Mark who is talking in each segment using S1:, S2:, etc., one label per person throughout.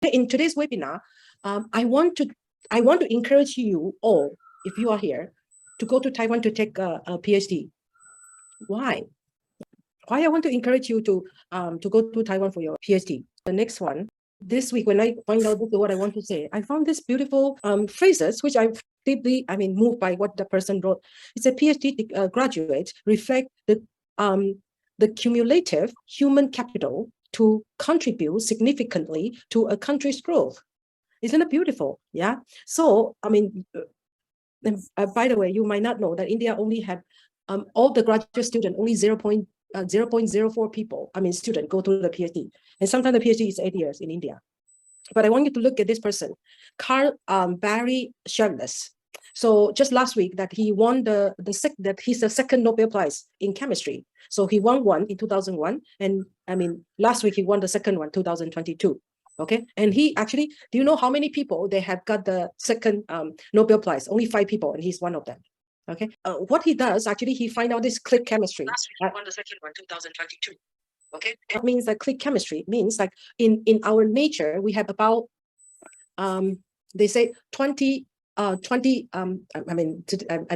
S1: In today's webinar, I want to encourage you all, if you are here, to go to Taiwan to take a PhD. Why? Why I want to encourage you to go to Taiwan for your PhD. The next one, this week when I find out what I want to say, I found this beautiful phrases which I'm deeply, moved by what the person wrote. It's a PhD graduate reflect the cumulative human capital to contribute significantly to a country's growth. Isn't it beautiful? Yeah. So, by the way, you might not know that India only have all the graduate students, only 0.04 people, student go to the PhD. And sometimes the PhD is 8 years in India. But I want you to look at this person, Carl Barry Shirless. So just last week that he won he's the second Nobel Prize in chemistry. So he won one in 2001. And last week he won the second one, 2022. Okay. And he actually, do you know how many people they have got the second Nobel Prize? Only 5 people, and he's one of them. Okay. What he does, actually, he find out this click chemistry. Last week he won the second one, 2022. Okay. That means that click chemistry means like in our nature, we have about, they say 20, I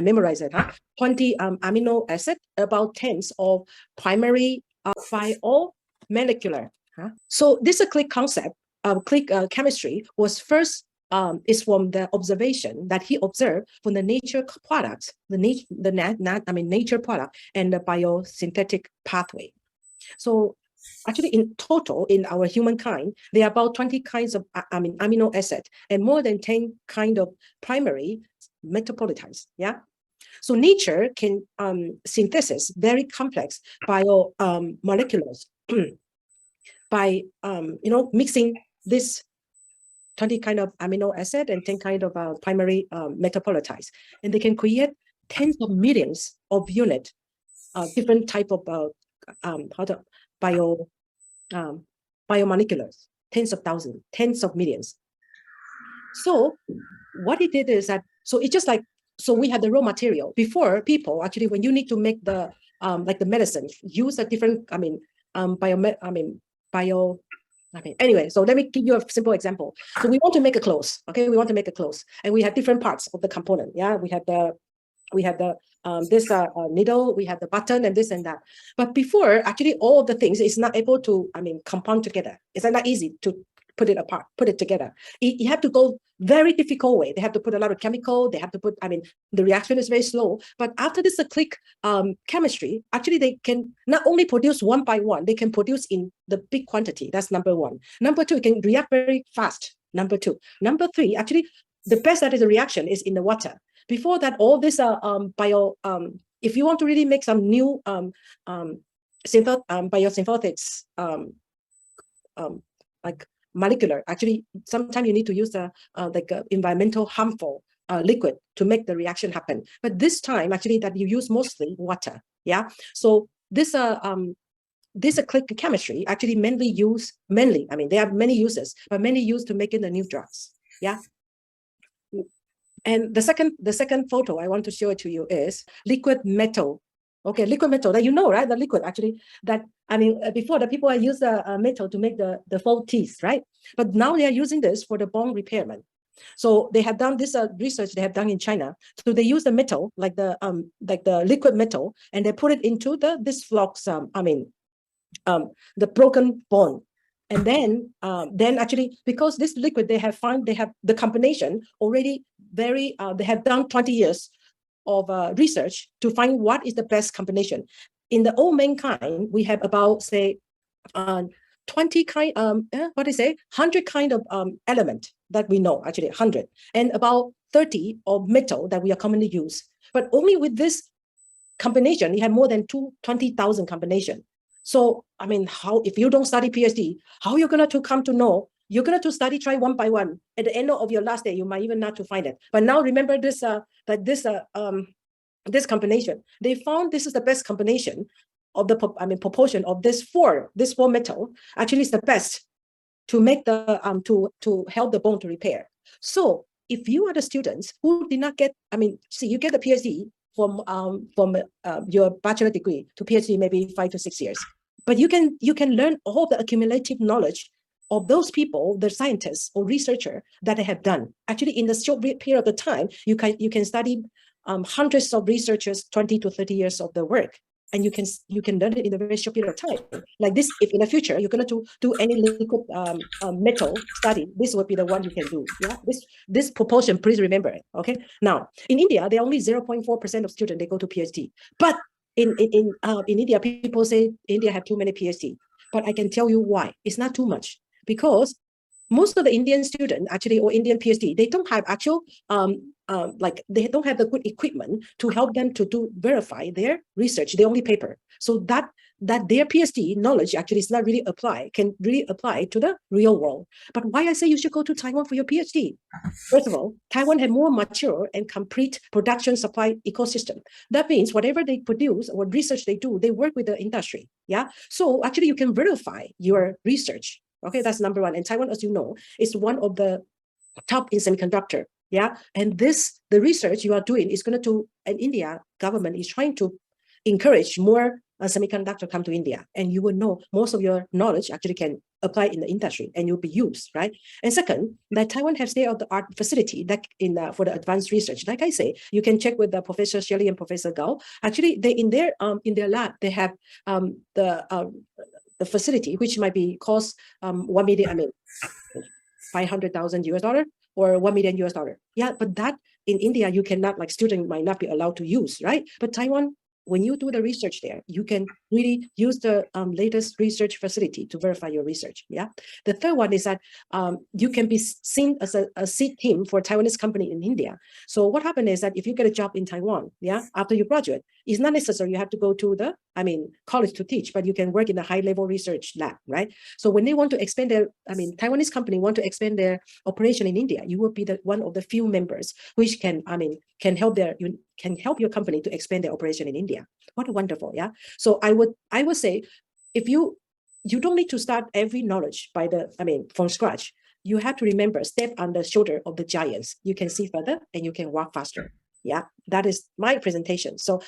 S1: memorize it, 20 amino acid, about tens of primary biomolecular. So this click concept, click chemistry was first is from the observation that he observed from the nature products, nature product and the biosynthetic pathway. So actually in total in our humankind, there are about 20 kinds of amino acid and more than 10 kind of primary metabolitides. Yeah. So nature can synthesis very complex biomolecules by mixing this 20 kind of amino acid and 10 kind of primary metabolitides, and they can create tens of millions of unit, different type of biomoleculars, tens of thousands, tens of millions. So what it did is that, so it's just like, so we had the raw material before. People actually, when you need to make the like the medicine, use a different anyway, so let me give you a simple example. So we want to make a clothes, okay? We want to make a clothes, and we have different parts of the component. Yeah, we have the this needle, we have the button, and this and that. But before, actually, all of the things is not able to, compound together. It's not easy to put it apart, put it together. You have to go very difficult way. They have to put a lot of chemical. They have to put, the reaction is very slow. But after this click chemistry, actually they can not only produce one by one, they can produce in the big quantity. That's number one. Number two, it can react very fast. Number two. Number three, actually, the best that is a reaction is in the water. Before that, all this if you want to really make some new biosynthetics, like molecular, actually, sometimes you need to use like a environmental harmful liquid to make the reaction happen. But this time, actually, that you use mostly water. Yeah. So this click chemistry actually there are many uses, but many used to making the new drugs. Yeah. And the second photo I want to show it to you is liquid metal. Okay, liquid metal that right? The liquid actually that before the people use the metal to make the faux teeth, right? But now they are using this for the bone repairment. So they have done this research they have done in China. So they use the metal like the liquid metal, and they put it into this flux. The broken bone. And then actually, because this liquid they have the combination already very, they have done 20 years of research to find what is the best combination. In the old mankind, we have about, say, 20 kind, 100 kind of element that we know, actually 100, and about 30 of metal that we are commonly use. But only with this combination, you have more than 20,000 combination. So, how, if you don't study PhD, how are you going to come to know? You're going to study, try one by one. At the end of your last day, you might even not to find it. But now remember this, this combination. They found this is the best combination of the, proportion of this four metal. Actually, is the best to make the, to help the bone to repair. So if you are the students who did not get, you get a PhD from your bachelor degree to PhD, maybe 5 to 6 years. But you can learn all the accumulative knowledge of those people, the scientists or researcher that they have done. Actually, in the short period of time, you can study hundreds of researchers, 20 to 30 years of the work. And you can learn it in a very short period of time. Like this, if in the future you're going to do any liquid metal study, this would be the one you can do. Yeah, this proportion, please remember it. Okay. Now in India, there are only 0.4% of students they go to PhD. But in India, people say India have too many PhD. But I can tell you why. It's not too much, because most of the Indian students actually, or Indian PhD, they don't have actual like they don't have the good equipment to help them to verify their research, the only paper. So that their PhD knowledge actually is not really can really apply to the real world. But why I say you should go to Taiwan for your PhD? First of all, Taiwan has more mature and complete production supply ecosystem. That means whatever they produce or research they do, they work with the industry. Yeah. So actually you can verify your research. Okay, that's number one. And Taiwan, as you know, is one of the top in semiconductor. Yeah, and the research you are doing is going to, and India government is trying to encourage more semiconductor come to India, and you will know most of your knowledge actually can apply in the industry and you'll be used, right? And second, that Taiwan has state-of-the-art facility that for the advanced research. Like I say, you can check with the Professor Shelley and Professor Gao. Actually, they in their lab they have the facility, which might be cost 1 million, I mean, $500,000 or $1 million. Yeah, but that in India, you cannot, like student might not be allowed to use, right? But Taiwan, when you do the research there, you can really use the latest research facility to verify your research. Yeah. The third one is that you can be seen as a seed team for a Taiwanese company in India. So what happened is that if you get a job in Taiwan, yeah, after you graduate, it's not necessary you have to go to the college to teach, but you can work in a high-level research lab, right? So when they want to expand their, Taiwanese company want to expand their operation in India, you will be one of the few members which can help your company to expand their operation in India. What wonderful, yeah. So I would say, if you don't need to start every knowledge from scratch. You have to remember, step on the shoulder of the giants. You can see further and you can walk faster. Yeah, that is my presentation. So